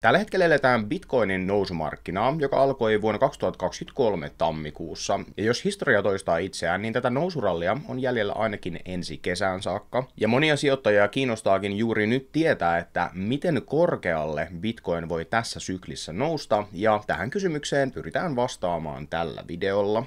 Tällä hetkellä eletään Bitcoinin nousumarkkinaa, joka alkoi vuonna 2023 tammikuussa. Ja jos historia toistaa itseään, niin tätä nousurallia on jäljellä ainakin ensi kesään saakka. Ja monia sijoittajia kiinnostaakin juuri nyt tietää, että miten korkealle Bitcoin voi tässä syklissä nousta. Ja tähän kysymykseen pyritään vastaamaan tällä videolla.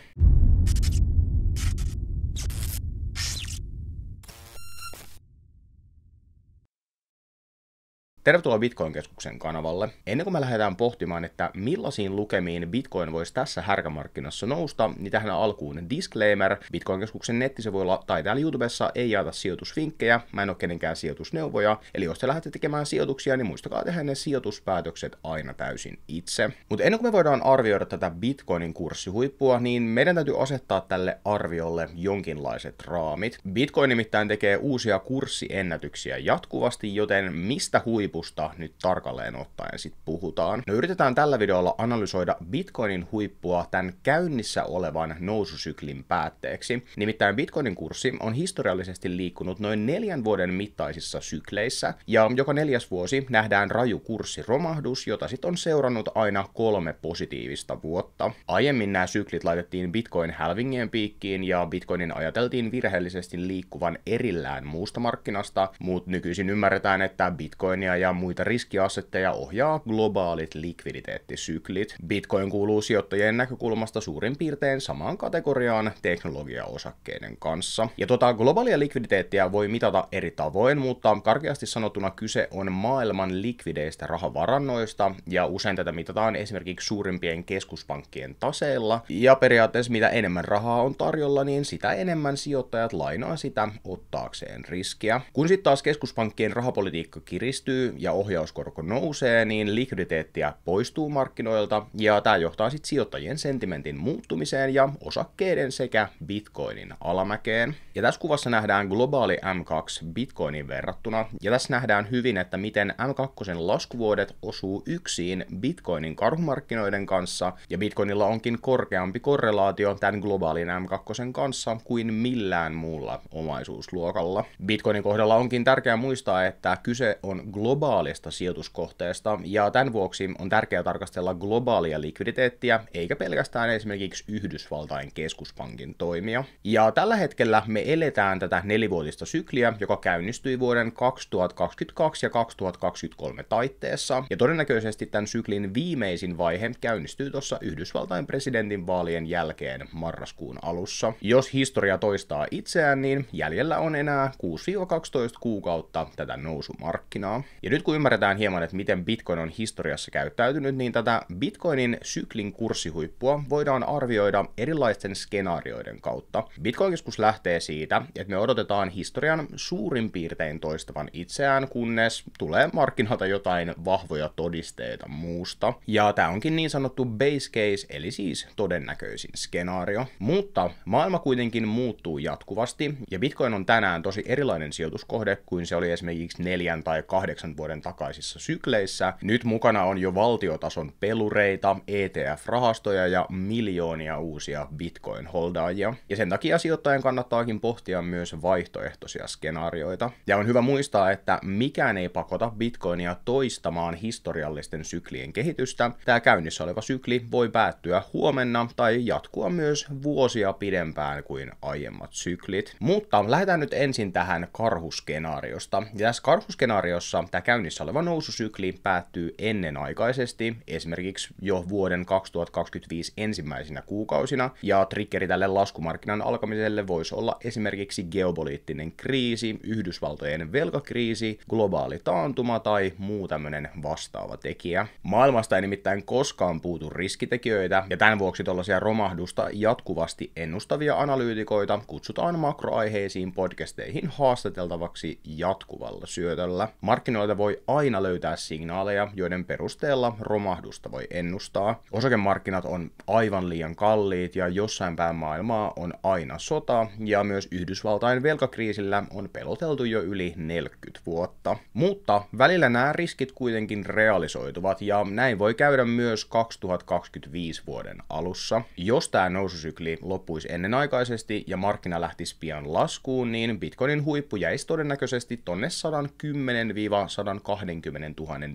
Tervetuloa Bitcoin-keskuksen kanavalle. Ennen kuin me lähdetään pohtimaan, että millaisiin lukemiin Bitcoin voisi tässä härkämarkkinassa nousta, niin tähän alkuun disclaimer. Bitcoin-keskuksen nettisivuilla tai täällä YouTubessa ei jaeta sijoitusvinkkejä, mä en ole kenenkään sijoitusneuvoja, eli jos te lähdette tekemään sijoituksia, niin muistakaa tehdä ne sijoituspäätökset aina täysin itse. Mutta ennen kuin me voidaan arvioida tätä Bitcoinin kurssihuippua, niin meidän täytyy asettaa tälle arviolle jonkinlaiset raamit. Bitcoin nimittäin tekee uusia kurssiennätyksiä jatkuvasti, joten mistä huipusta nyt tarkalleen ottaen sit puhutaan. No yritetään tällä videolla analysoida Bitcoinin huippua tämän käynnissä olevan noususyklin päätteeksi. Nimittäin Bitcoinin kurssi on historiallisesti liikkunut noin 4 vuoden mittaisissa sykleissä, ja joka 4. vuosi nähdään raju kurssiromahdus, jota sit on seurannut aina 3 positiivista vuotta. Aiemmin nämä syklit laitettiin Bitcoin halvingien piikkiin, ja Bitcoinin ajateltiin virheellisesti liikkuvan erillään muusta markkinasta, mutta nykyisin ymmärretään, että Bitcoinia ja muita riskiassetteja ohjaa globaalit likviditeettisyklit. Bitcoin kuuluu sijoittajien näkökulmasta suurin piirtein samaan kategoriaan teknologiaosakkeiden kanssa. Ja globaalia likviditeettiä voi mitata eri tavoin, mutta karkeasti sanottuna kyse on maailman likvideistä rahavarannoista, ja usein tätä mitataan esimerkiksi suurimpien keskuspankkien taseilla, ja periaatteessa mitä enemmän rahaa on tarjolla, niin sitä enemmän sijoittajat lainaa sitä ottaakseen riskiä. Kun sitten taas keskuspankkien rahapolitiikka kiristyy ja ohjauskorko nousee, niin likviditeettiä poistuu markkinoilta, ja tämä johtaa sitten sijoittajien sentimentin muuttumiseen ja osakkeiden sekä Bitcoinin alamäkeen. Ja tässä kuvassa nähdään globaali M2 Bitcoinin verrattuna, ja tässä nähdään hyvin, että miten M2 laskuvuodet osuu yksin Bitcoinin karhumarkkinoiden kanssa, ja Bitcoinilla onkin korkeampi korrelaatio tämän globaalin M2 kanssa kuin millään muulla omaisuusluokalla. Bitcoinin kohdalla onkin tärkeää muistaa, että kyse on globaalista sijoituskohteesta, ja tämän vuoksi on tärkeää tarkastella globaalia likviditeettiä, eikä pelkästään esimerkiksi Yhdysvaltain keskuspankin toimia. Ja tällä hetkellä me eletään tätä 4-vuotista sykliä, joka käynnistyi vuoden 2022 ja 2023 taitteessa, ja todennäköisesti tämän syklin viimeisin vaihe käynnistyy tuossa Yhdysvaltain presidentinvaalien jälkeen marraskuun alussa. Jos historia toistaa itseään, niin jäljellä on enää 6-12 kuukautta tätä nousumarkkinaa. Ja nyt kun ymmärretään hieman, että miten Bitcoin on historiassa käyttäytynyt, niin tätä Bitcoinin syklin kurssihuippua voidaan arvioida erilaisten skenaarioiden kautta. Bitcoin-keskus lähtee siitä, että me odotetaan historian suurin piirtein toistavan itseään, kunnes tulee markkinoilta jotain vahvoja todisteita muusta. Ja tämä onkin niin sanottu base case, eli siis todennäköisin skenaario. Mutta maailma kuitenkin muuttuu jatkuvasti, ja Bitcoin on tänään tosi erilainen sijoituskohde kuin se oli esimerkiksi 4 tai 8 vuoden takaisissa sykleissä. Nyt mukana on jo valtiotason pelureita, ETF-rahastoja ja miljoonia uusia Bitcoin-holdaajia. Ja sen takia sijoittajan kannattaakin pohtia myös vaihtoehtoisia skenaarioita. Ja on hyvä muistaa, että mikään ei pakota Bitcoinia toistamaan historiallisten syklien kehitystä. Tämä käynnissä oleva sykli voi päättyä huomenna tai jatkua myös vuosia pidempään kuin aiemmat syklit. Mutta lähdetään nyt ensin tähän karhuskenaariosta. Ja tässä karhuskenaariossa tämä käynnissä oleva noususykli päättyy ennenaikaisesti, esimerkiksi jo vuoden 2025 ensimmäisinä kuukausina, ja triggeri tälle laskumarkkinan alkamiselle voisi olla esimerkiksi geopoliittinen kriisi, Yhdysvaltojen velkakriisi, globaali taantuma tai muu tämmöinen vastaava tekijä. Maailmasta ei nimittäin koskaan puutu riskitekijöitä, ja tämän vuoksi tuollaisia romahdusta jatkuvasti ennustavia analyytikoita kutsutaan makroaiheisiin podcasteihin haastateltavaksi jatkuvalla syötöllä. Markkinoilta voi aina löytää signaaleja, joiden perusteella romahdusta voi ennustaa. Osakemarkkinat on aivan liian kalliit ja jossain päin maailmaa on aina sota, ja myös Yhdysvaltain velkakriisillä on peloteltu jo yli 40 vuotta. Mutta välillä nämä riskit kuitenkin realisoituvat, ja näin voi käydä myös 2025 vuoden alussa. Jos tämä noususykli loppuisi ennenaikaisesti ja markkina lähtisi pian laskuun, niin Bitcoinin huippu jäisi todennäköisesti tonne 110 $220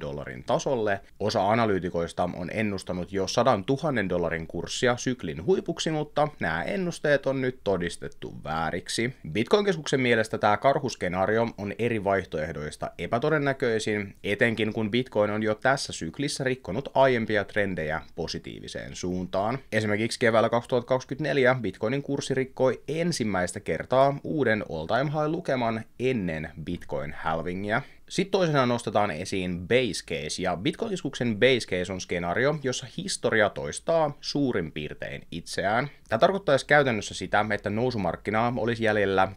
000 tasolle. Osa analyytikoista on ennustanut jo $100 000 kurssia syklin huipuksi, mutta nämä ennusteet on nyt todistettu vääriksi. Bitcoin-keskuksen mielestä tämä karhuskenaario on eri vaihtoehdoista epätodennäköisin, etenkin kun Bitcoin on jo tässä syklissä rikkonut aiempia trendejä positiiviseen suuntaan. Esimerkiksi keväällä 2024 Bitcoinin kurssi rikkoi ensimmäistä kertaa uuden all-time high-lukeman ennen Bitcoin-halvingia. Sitten toisena nostetaan esiin base case, ja Bitcoin-keskuksen base case on skenaario, jossa historia toistaa suurin piirtein itseään. Tämä tarkoittaisi käytännössä sitä, että nousumarkkinaa olisi jäljellä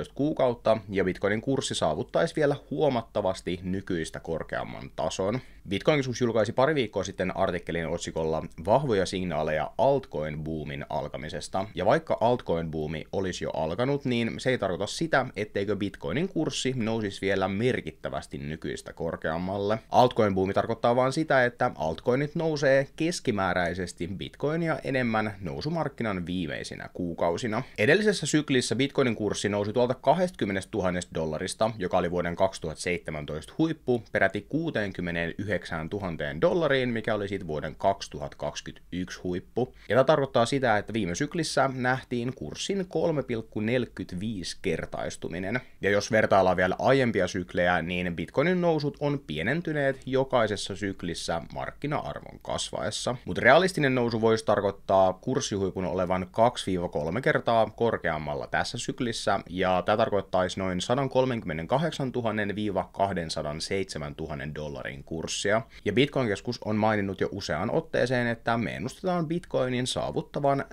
6-12 kuukautta, ja Bitcoinin kurssi saavuttaisi vielä huomattavasti nykyistä korkeamman tason. Bitcoin-keskus julkaisi pari viikkoa sitten artikkelin otsikolla "Vahvoja signaaleja altcoin-boomin alkamisesta", ja vaikka altcoin-boomi olisi jo alkanut, niin se ei tarkoita sitä, etteikö Bitcoinin kurssi nousisi vielä merkittävästi nykyistä korkeammalle. Altcoin-boomi tarkoittaa vaan sitä, että altcoinit nousee keskimääräisesti Bitcoinia enemmän nousumarkkinan viimeisinä kuukausina. Edellisessä syklissä Bitcoinin kurssi nousi tuolta $20 000, joka oli vuoden 2017 huippu, peräti $69 000, mikä oli sitten vuoden 2021 huippu. Ja tämä tarkoittaa sitä, että viime syklissä nähtiin kurssin 3,45 kertaistuminen. Ja jos vertaillaan vielä aiempia syklejä, niin Bitcoinin nousut on pienentyneet jokaisessa syklissä markkina-arvon kasvaessa. Mutta realistinen nousu voisi tarkoittaa kurssihuipun olevan 2-3 kertaa korkeammalla tässä syklissä, ja tämä tarkoittaisi noin $138 000–207 000 kurssia. Ja Bitcoin-keskus on maininnut jo useaan otteeseen, että me ennustetaan Bitcoinin saavuttavan $150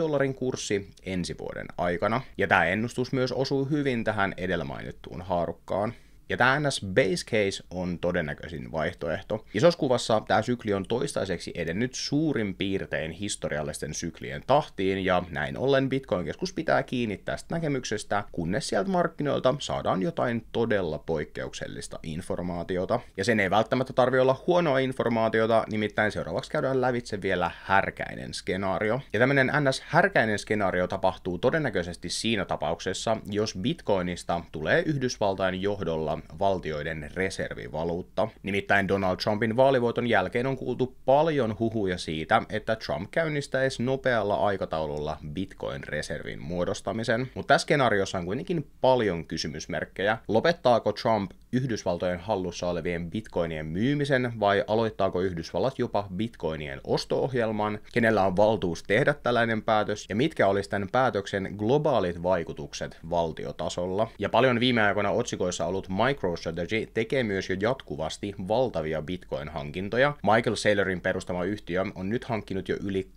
000 kurssi ensi vuoden aikana. Ja tämä ennustus myös osuu hyvin tähän edellä mainittuun haarukkaan. Ja tämä NS base case on todennäköisin vaihtoehto. Isossa kuvassa tämä sykli on toistaiseksi edennyt suurin piirtein historiallisten syklien tahtiin, ja näin ollen Bitcoin-keskus pitää kiinni tästä näkemyksestä, kunnes sieltä markkinoilta saadaan jotain todella poikkeuksellista informaatiota. Ja sen ei välttämättä tarvitse olla huonoa informaatiota, nimittäin seuraavaksi käydään lävitse vielä härkäinen skenaario. Ja tämmöinen NS-härkäinen skenaario tapahtuu todennäköisesti siinä tapauksessa, jos Bitcoinista tulee Yhdysvaltain johdolla valtioiden reservivaluutta. Nimittäin Donald Trumpin vaalivoiton jälkeen on kuultu paljon huhuja siitä, että Trump käynnistäisi nopealla aikataululla Bitcoin-reservin muodostamisen. Mutta tässä skenaariossa on kuitenkin paljon kysymysmerkkejä. Lopettaako Trump Yhdysvaltojen hallussa olevien bitcoinien myymisen, vai aloittaako Yhdysvallat jopa bitcoinien osto-ohjelman? Kenellä on valtuus tehdä tällainen päätös, ja mitkä olisi tämän päätöksen globaalit vaikutukset valtiotasolla? Ja paljon viime aikoina otsikoissa ollut MicroStrategy tekee myös jo jatkuvasti valtavia bitcoin-hankintoja. Michael Saylorin perustama yhtiö on nyt hankkinut jo yli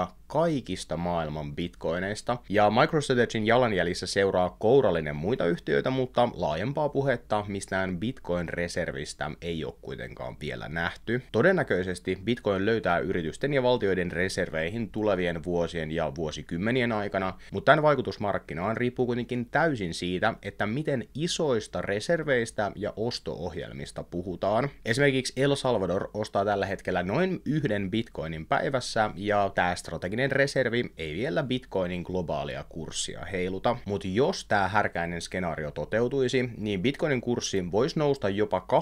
2% kaikista maailman bitcoineista, ja MicroStrategyn jalanjäljissä seuraa kourallinen muita yhtiöitä, mutta laajempaa puhetta mistään Bitcoin-reservistä ei ole kuitenkaan vielä nähty. Todennäköisesti Bitcoin löytää yritysten ja valtioiden reserveihin tulevien vuosien ja vuosikymmenien aikana, mutta tämän vaikutus markkinaan riippuu kuitenkin täysin siitä, että miten isoista reserveistä ja osto-ohjelmista puhutaan. Esimerkiksi El Salvador ostaa tällä hetkellä noin 1 bitcoinin päivässä, ja tämä strateginen reservi ei vielä Bitcoinin globaalia kurssia heiluta, mutta jos tämä härkäinen skenaario toteutuisi, niin Bitcoinin kurssi voisi nousta jopa $200–300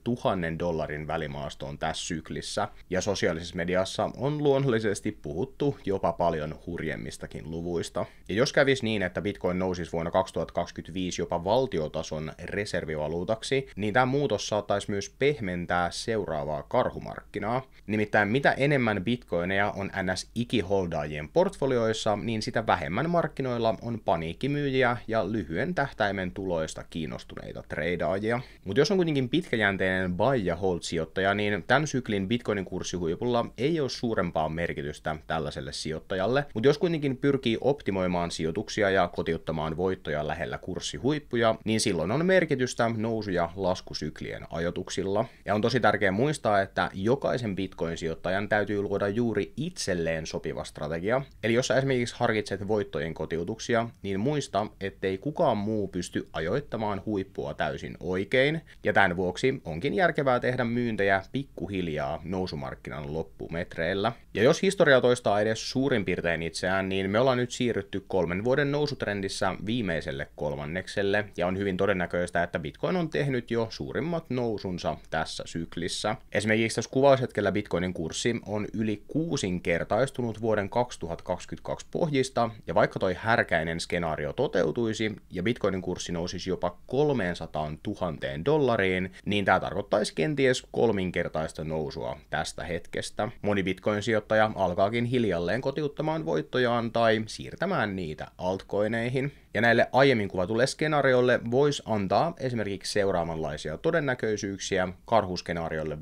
000 välimaastoon tässä syklissä, ja sosiaalisessa mediassa on luonnollisesti puhuttu jopa paljon hurjemmistakin luvuista. Ja jos kävisi niin, että Bitcoin nousisi vuonna 2025 jopa valtiotason reservivaluutaksi, niin tämä muutos saattaisi myös pehmentää seuraavaa karhumarkkinaa. Nimittäin mitä enemmän bitcoineja on NS-ikiholdaajien portfolioissa, niin sitä vähemmän markkinoilla on paniikkimyyjiä ja lyhyen tähtäimen tuloista kiinnostuneita treidaajia. Mutta jos on kuitenkin pitkäjänteinen buy ja hold sijoittaja, niin tämän syklin Bitcoinin kurssihuipulla ei ole suurempaa merkitystä tällaiselle sijoittajalle, mutta jos kuitenkin pyrkii optimoimaan sijoituksia ja kotiuttamaan voittoja lähellä kurssihuippuja, niin silloin on merkitystä nousu- ja laskusyklien ajoituksilla. Ja on tosi tärkeää muistaa, että jokaisen Bitcoin-sijoittajan täytyy luoda juuri juuri itselleen sopiva strategia. Eli jos sä esimerkiksi harkitset voittojen kotiutuksia, niin muista, ettei kukaan muu pysty ajoittamaan huippua täysin oikein, ja tämän vuoksi onkin järkevää tehdä myyntejä pikkuhiljaa nousumarkkinan loppumetreillä. Ja jos historia toistaa edes suurin piirtein itseään, niin me ollaan nyt siirrytty 3 vuoden nousutrendissä viimeiselle kolmannekselle, ja on hyvin todennäköistä, että Bitcoin on tehnyt jo suurimmat nousunsa tässä syklissä. Esimerkiksi tässä kuvaushetkellä Bitcoinin kurssi on yli 6-kertaistunut vuoden 2022 pohjista, ja vaikka toi härkäinen skenaario toteutuisi, ja Bitcoinin kurssi nousisi jopa 300 000 dollariin, niin tämä tarkoittaisi kenties 3-kertaista nousua tästä hetkestä. Moni Bitcoin-sijoittaja alkaakin hiljalleen kotiuttamaan voittojaan tai siirtämään niitä altcoineihin. Ja näille aiemmin kuvatulle skenaarioille voisi antaa esimerkiksi seuraavanlaisia todennäköisyyksiä: karhuskenaariolle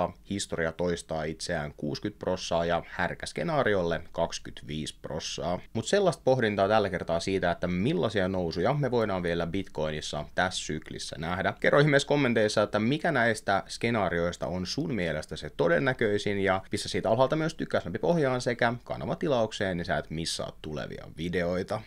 15%, historia toistaa itseään 60% ja härkäskenaariolle 25%. Mutta sellaista pohdintaa tällä kertaa siitä, että millaisia nousuja me voidaan vielä Bitcoinissa tässä syklissä nähdä. Kerro ihmeessä kommenteissa, että mikä näistä skenaarioista on sun mielestä se todennäköisin, ja pistä siitä alhaalta myös tykkäysnappi pohjaan sekä kanavatilaukseen, niin sä et missaa tulevia videoita.